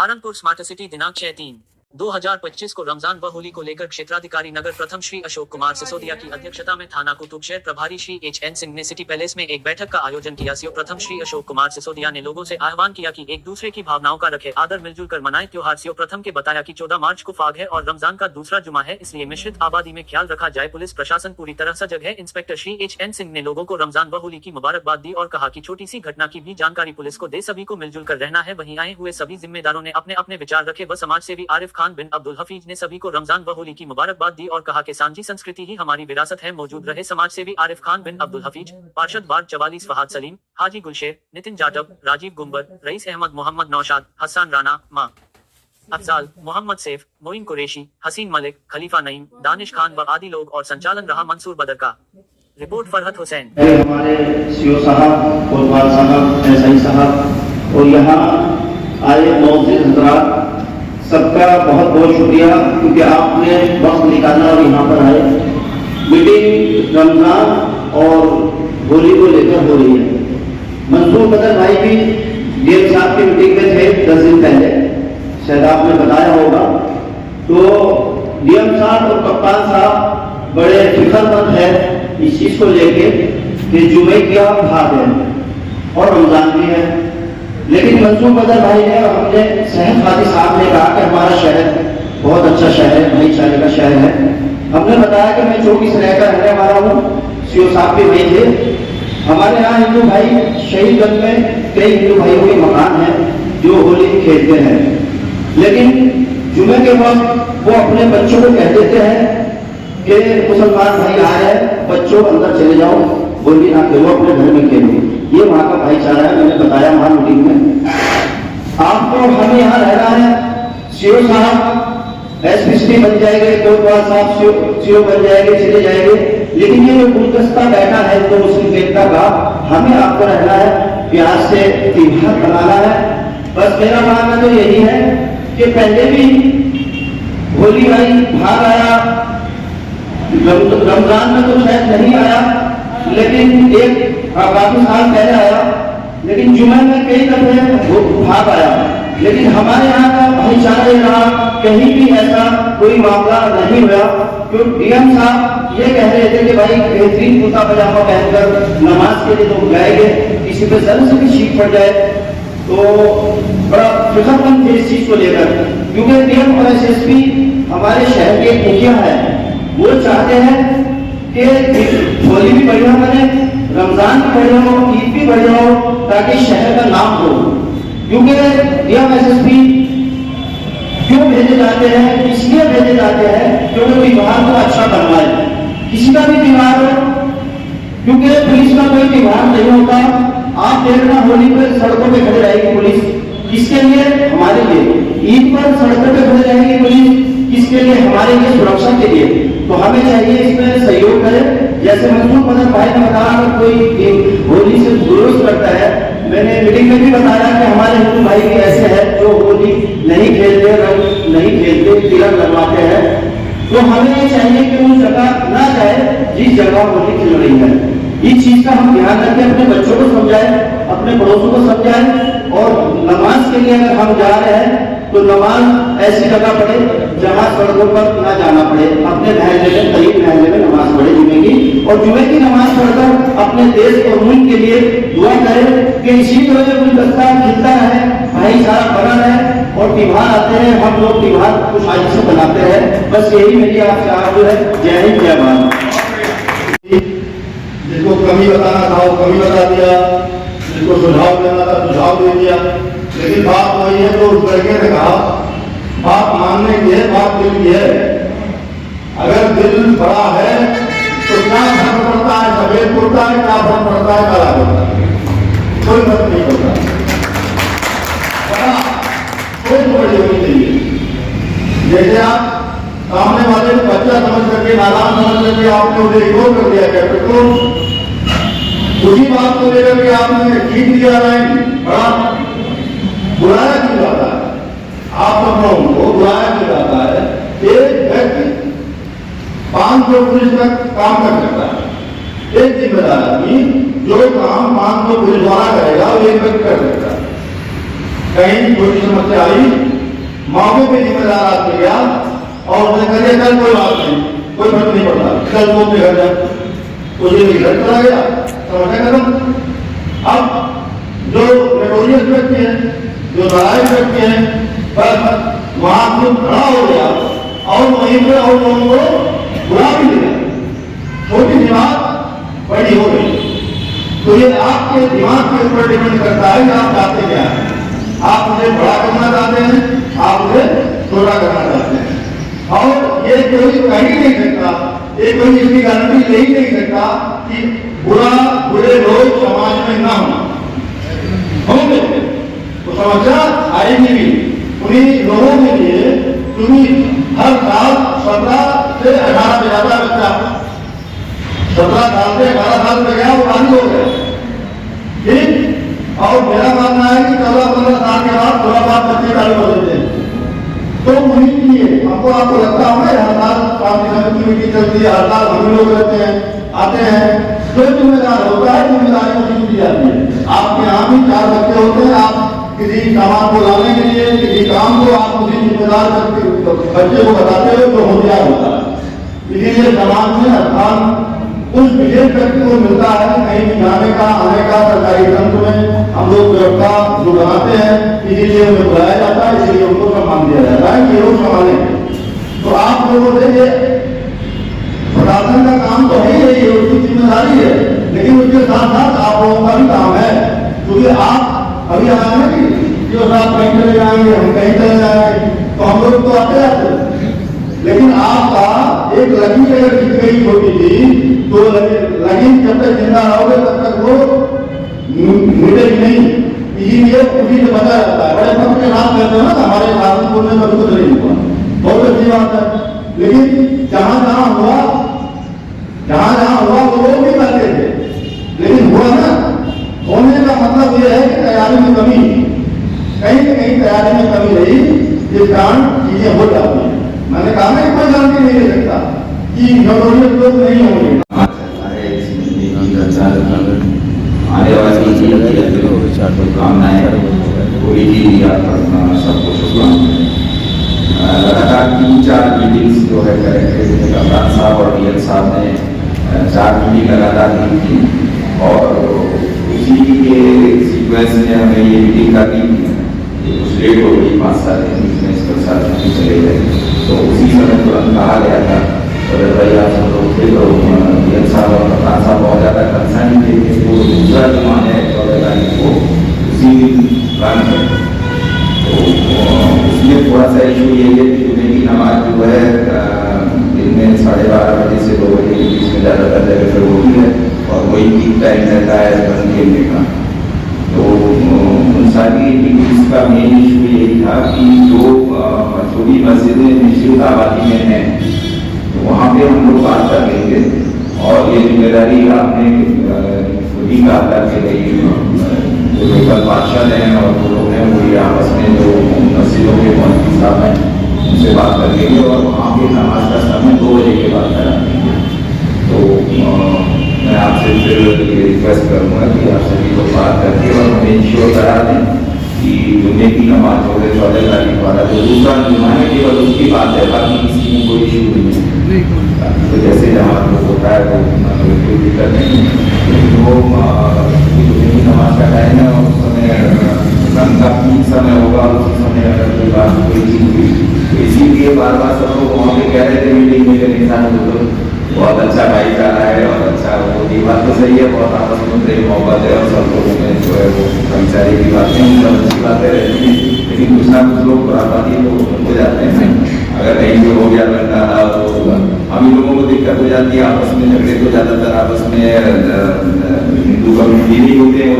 Saharanpur smart city दिनांक 6/3/2025 को रमजान व होली को लेकर क्षेत्राधिकारी नगर प्रथम श्री अशोक कुमार सिसोदिया की अध्यक्षता में थाना कुतुब शहर प्रभारी श्री HN सिंह ने सिटी पैलेस में एक बैठक का आयोजन किया। सीओ प्रथम श्री अशोक कुमार सिसोदिया ने लोगों से आह्वान किया कि एक दूसरे की भावनाओं का रखे आदर, मिलजुल कर मनाएं त्योहार। सीओ प्रथम के बताया कि 14 मार्च को फाग है और रमजान का दूसरा जुमा है, इसलिए मिश्रित आबादी में ख्याल रखा जाए। पुलिस प्रशासन पूरी तरह सजग है। इंस्पेक्टर श्री HN सिंह ने लोगों को रमजान व होली की मुबारकबाद दी और कहा कि छोटी सी घटना की भी जानकारी पुलिस को दे, सभी को मिलजुल कर रहना है। वहीं आए हुए सभी जिम्मेदारों ने अपने अपने विचार रखे व समाज सेवी आरिफ खान बिन अब्दुल हफीज ने सभी को रमजान व होली की मुबारकबाद दी और कहा कि सांझी संस्कृति ही हमारी विरासत है। मौजूद रहे समाज सेवी आरिफ खान बिन अब्दुल हफीज, पार्षद वार्ड 44 फहाद सलीम, हाजी गुलशेर, नितिन जाटव, राजीव गुम्बर, रईस अहमद, मोहम्मद नौशाद, हसन राना, मां अफजाल, मोहम्मद सैफ, मोइन कुरैशी, हसीन मलिक, खलीफा नईम, दानिश खान व आदि लोग और संचालन रहा मंसूर बदर का। रिपोर्ट फरहत हुसैन। हमारे सीओ साहब, कोतवाल साहब, एसआई साहब और यहाँ आए मौजूद हजरात, सबका बहुत बहुत शुक्रिया क्योंकि आपने वक्त निकाला और यहाँ पर आए। मीटिंग रमजान और होली को लेकर हो रही है। मंसूर बदर भाई भी डीएम साहब की मीटिंग में थे 10 दिन पहले, शायद आपने बताया होगा। तो डीएम साहब और कप्तान साहब बड़े फिक्रमंद है इस चीज को लेके कि जुमे क्या भाग है और रमजान भी है। लेकिन मंसूर बदर भाई ने और हमने सहन फादी साहब ने कहा कि हमारा शहर बहुत अच्छा शहर है, भाईचारे का शहर है। हमने बताया कि मैं 24 रहकर रहने वाला हूँ, सीओ साहब भी वही थे। हमारे यहाँ हिंदू भाई शहीदगंज में कई हिंदू भाइयों के मकान हैं जो होली खेलते हैं, लेकिन जुमे के वक्त वो अपने बच्चों को कह देते हैं कि मुसलमान भाई आ रहे हैं, बच्चों अंदर चले जाओ, होली ना खेलो, अपने घर में खेलो। ये वहाँ का भाईचारा है। मैंने बताया वहाँ मीटिंग में आपको, हमें यहाँ रहना है। सीओ साहब एसपी बन जाएंगे, कोतवाल साहब सीओ बन जाएंगे, चले जाएंगे, लेकिन ये जो गुलदस्ता बैठा है तो मुस्लिम एकता का, हमें आपको रहना है, प्यार से त्योहार मनाना है। बस मेरा मानना तो यही है कि पहले भी होली आई, भाग आया, रमजान में तो शायद नहीं आया, लेकिन एक काफी साल पहले आया, लेकिन जुमे में कई दफे भाग आया। लेकिन हमारे यहाँ का भाईचारा रहा, कहीं भी ऐसा कोई मामला नहीं हुआ। क्योंकि डीएम साहब ये कह रहे थे कि भाई बेहतरीन कुर्ता पजामा पहनकर नमाज के लिए लोग जाएंगे, किसी पे जरा से भी छींक पड़ जाए तो बड़ा फिक्रमंद थे इस चीज को लेकर। क्योंकि डीएम और एसएसपी हमारे शहर के मुखिया है, वो चाहते हैं कि होली भी बढ़िया बने, रमजान भी बढ़िया हो, ईद भी बढ़िया हो, ताकि शहर का नाम हो। क्योंकि डीएम एसएसपी क्यों भेजे जाते हैं, इसलिए भेजे जाते हैं क्योंकि त्योहार को अच्छा बनवाए, किसी का भी त्योहार हो। क्योंकि पुलिस का कोई त्योहार नहीं होता। आप देखना होली पर सड़कों पे खड़े रहेगी पुलिस, किसके लिए? हमारे लिए। ईद पर सड़कों पे खड़े रहेगी पुलिस, किसके लिए? हमारे लिए, सुरक्षा के लिए। तो हमें चाहिए इसमें सहयोग करें। जैसे मंसूर बदर भाई ने बताया कि कोई होली से विरोध करता है, मैंने मीटिंग में भी बताया कि हमारे हिंदू भाई भी ऐसे हैं जो होली नहीं खेलते, रंग नहीं खेलते, तिलक लगवाते हैं। तो हमें ये चाहिए कि उस जगह ना जाए जिस जगह होली खेल रही है। इस चीज का हम ध्यान रखें, अपने बच्चों को समझाएं, अपने पड़ोसों को समझाएं। और नमाज के लिए अगर हम जा रहे हैं तो नमाज ऐसी जगह पढ़े जहां सड़कों पर ना जाना पड़े, अपने महल्ले में, करीब महल्ले में नमाज पढ़े जुमे की। और जुमे की नमाज पढ़कर अपने देश और मुल्क के लिए दुआ करें कि इसी तरह गुलदस्ता खिलता है, भाईचारा बना रहे और त्योहार आते हैं, हम लोग त्योहार खुशहाली से बनाते हैं। बस यही मेरी आपसे आरज़ू है। जय हिंद, जय भारत। जिसको कमी बताना था वो कमी बता दिया, जिसको सुझाव देना था सुझाव दे दिया। लेकिन बात वही है तो उस लड़के ने कहा, बात मानने की है, बात दिल की है। अगर दिल बड़ा है तो क्या फर्क पड़ता है सफेद कुर्ता है, क्या फर्क पड़ता है काला कुर्ता, कोई फर्क नहीं पड़ता। बड़ा सोच बड़ी होनी चाहिए। जैसे आप सामने वाले को बच्चा समझ करके, नादान समझ करके आपने उसे इग्नोर कर दिया क्या, तो उसी बात को लेकर के आपने जीत दिया नहीं, बड़ा बुलाया क्यों जाता है? आप सब लोगों को बुलाया क्यों जाता है? एक व्यक्ति 500 पुलिस तक काम कर सकता है। एक जिम्मेदार आदमी जो काम 500 पुलिस वाला करेगा वो एक व्यक्ति कर सकता है। कहीं छोटी समस्या आई मौके पे जिम्मेदार आदमी गया और उसने कह दिया कल कोई बात नहीं, कोई फर्क नहीं पड़ता, कल वो अपने घर जाए, मुझे भी घर चला गया, समझे खत्म। अब जो नोटोरियस व्यक्ति है, जो नारायण व्यक्ति है, बस वहां खुद खड़ा हो गया और वहीं पर और लोगों को बुला भी दिया। छोटी सी बात बड़ी हो गई। तो ये आपके दिमाग के ऊपर डिपेंड करता है कि आप चाहते क्या है। आप मुझे बड़ा करना चाहते हैं, आप मुझे छोटा करना चाहते हैं, और ये कोई कह ही नहीं सकता, ये कोई इसकी गारंटी ले ही नहीं सकता कि बुरे लोग समाज में ना होंगे, तो समस्या आएगी भी। उन्हीं लोगों के लिए तुम्हें हर साल 17 से 18 में ज्यादा बच्चा 17 साल से 18 साल में गया वो बाधित हो गया, ठीक। और मेरा मानना है कि 14-15 साल के बाद थोड़ा बात बच्चे चालू हो जाते हैं। तो उन्हीं के लिए हमको आपको लगता होगा हर साल पार्टी की मीटिंग चलती है, हर साल हम लोग रहते हैं, आते हैं, जो जिम्मेदार होता है जिम्मेदारी उसी को दी जाती है। आपके यहाँ भी 4 बच्चे होते हैं, आप किसी सामान को लाने के लिए, किसी काम को आप उसी जिम्मेदार बच्चे को बताते हुए तो होशियार होता है। इसीलिए समाज में स्थान उस विशेष व्यक्ति को मिलता है कहीं भी जाने का, आने का, सरकारी तंत्र में हम लोग व्यवस्था जो बनाते हैं, इसीलिए उन्हें बुलाया जाता है, इसीलिए उनको सम्मान दिया जाता है कि लोग संभालेंगे। तो आप लोगों से ये प्रशासन का काम तो है, ये उसकी जिम्मेदारी है, लेकिन उसके साथ साथ आप लोगों का भी काम है, क्योंकि आप अभी आए ना कि जो साथ कहीं चले जाएंगे, हम कहीं चले जाएंगे, तो हम लोग तो आते आते, लेकिन आपका एक लकीर अगर खिंच गई छोटी सी, तो लकीर जब तक जिंदा रहोगे तब तक वो मिटेगी नहीं, इसीलिए उसी से बचा रहता है। बड़े पक्ष के साथ कहते हैं ना, हमारे सहारनपुर में कभी कुछ नहीं हुआ, बहुत अच्छी बात है, लेकिन जहां जहां हुआ वो लोग भी करते थे, लेकिन हुआ ना, होने का मतलब यह है कि तैयारी में कमी, कहीं न कहीं तैयारी में कमी रही, जिस कारण चीजें हो जाती हैं। मैंने कहा ना कोई गारंटी नहीं दे सकता कि नोटोरियस लोग नहीं होंगे। आने वाली कामनाएं पूरी की सबको शुभकामनाएं। लगातार 3-4 मीटिंग्स जो है करेक्टर कप्तान साहब और डीएल साहब ने 4 मीटिंग लगातार की थी, और उसी के सीक्वेंस में हमें ये मीटिंग करनी थी। कुछ लेट हो गई, 5-7 दिन में इसका साथ छुट्टी चले गए, तो उसी समय तुरंत कहा गया था तो भाई आप सब लोग थे, तो डीएल साहब और कप्तान साहब बहुत ज़्यादा कंसर्न थे कि वो दूसरा विमान है 14 तारीख को उसी दिन प्लान है। तो उसमें थोड़ा सा इशू ये है कि जुमे की नमाज जो है दिन में 12:30 बजे से 2 बजे के बीच में ज़्यादातर जगह पर होती है, और वही पीक टाइम रहता है बंद खेलने का। तो उन सारी एक्टिविटीज़ का मेन इशू यही था कि जो छोटी मस्जिदें निश्चित आबादी में हैं, तो वहाँ पे हम लोग बात कर लेंगे, और ये जिम्मेदारी आपने खुद ही कहा था कि जो लोकल पार्षद हैं और वो लोग हैं वो ये आपस में जो मस्जिदों के मौलवी साहब हैं उनसे बात कर लेंगे, और वहाँ पे नमाज का समय 2 बजे के बाद करा देंगे। तो मैं आपसे फिर ये रिक्वेस्ट करूँगा कि आप सभी को बात करके और हमें इंश्योर करा दें कि जुम्मे की नमाज हो गए 14 तारीख वाला जो दूसरा जुम्मा है केवल उसकी बात है, बाकी किसी में कोई इशू नहीं है। तो जैसे जहाँ लोग होता है वो कोई दिक्कत नहीं है, वो जुम्मे की नमाज का टाइम है और उस समय रंग का पीक समय होगा, उसी समय अगर कोई बात कोई चीज हुई तो इसीलिए बार बार सब लोग वहाँ पे कह रहे थे मीटिंग में कि बहुत अच्छा भाईचारा है और अच्छा वो ये बात तो सही है, बहुत आपस में प्रेम मोहब्बत है और सब लोगों में जो है वो भाईचारे की बातें सब अच्छी बातें रहती हैं, लेकिन कुछ ना कुछ लोग खुराफाती लोग हो जाते हैं। अगर कहीं भी हो गया लगता है तो हम ही लोगों को दिक्कत हो जाती है, आपस में झगड़े तो ज़्यादातर आपस में हिंदू कम्युनिटी नहीं होते हैं,